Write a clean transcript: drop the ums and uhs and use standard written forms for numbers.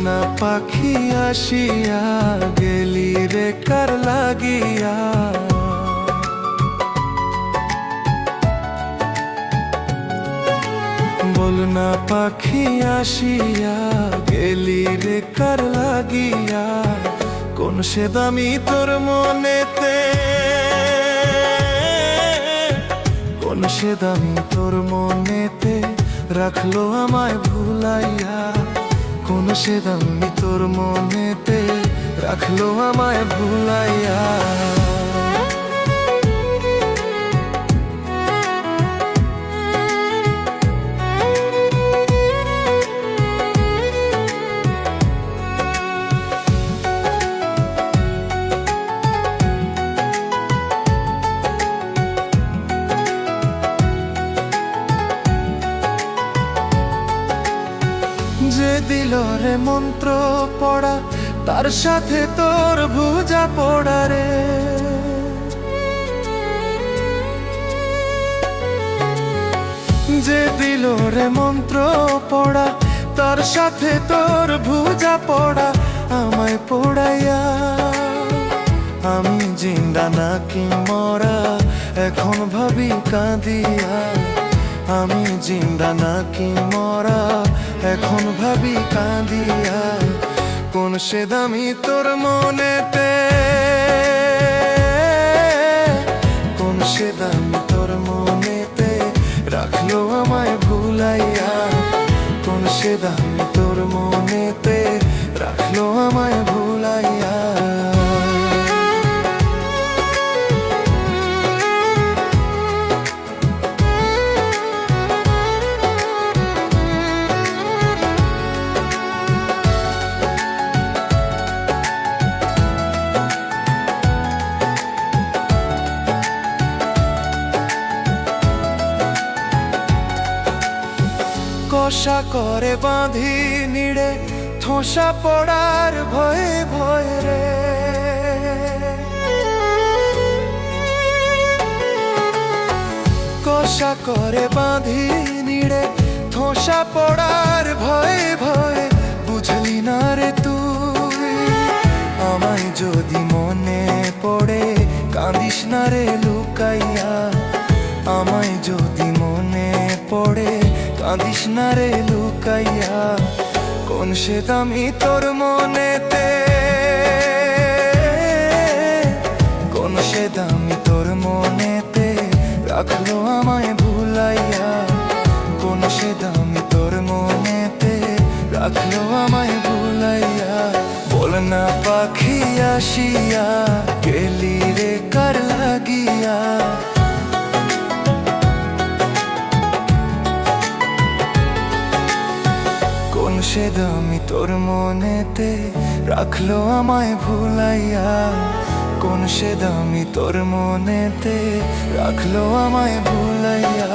না পাখি আসিয়া গেলি রে কার লাগিয়া। বল না পাখি আসিয়া গেলি রে কার লাগিয়া। কোন সে দামি তোর মনেতে, কোন সে দামি তোর মনেতে রাখলো আমায় ভুলাইয়া। কোন সে দামি তোর মনেতে রাখলো আমায় ভুলাইয়া। যে দিল রে মন্ত্র পড়া তার সাথে তোর ভুজা পড়া রে। যে দিল রে মন্ত্র পড়া তার সাথে তোর ভুজা পড়া আমায় পড়াইয়া। আমি জিন্দা নাকি মরা এখন ভাবি কাঁদিয়া। আমি জিন্দা নাকি মরা এখন ভাবি কাঁদিয়া। কোন সে দামি তোর মনেতে, কোন সে দামি তোর মনেতে রাখলো আমায় ভুলাইয়া। কোন সে দামি তোর মনেতে রাখলো আমায় ভুলাইয়া। কষা করে বাঁধি নিড়ে ঠোসা পড়ার ভয়ে ভয়ে রে। কষা করে বাঁধি নিড়ে ঠোসা পড়ার ভয়ে ভয়ে বুঝলি না রে তুই। আমায় যদি মনে পড়ে কাঁদিস না রে লুকাইয়া। আমায় যদি মনে পড়ে কাঁদিস না রে লুকাইয়া। কোন সে দামি তোর মনেতে, কোন সে দামি তোর মনেতে রাখলো আমায় ভুলাইয়া। কোন সে দামি তোর মনেতে রাখলো আমায় ভুলাইয়া। বল না পাখি আসিয়া গেলি রে কার লাগিয়া। কোন সে দামি তোর মনেতে রাখলো আমায় ভুলাইয়া। কোন সে দামি তোর মনেতে রাখলো আমায় ভুলাইয়া।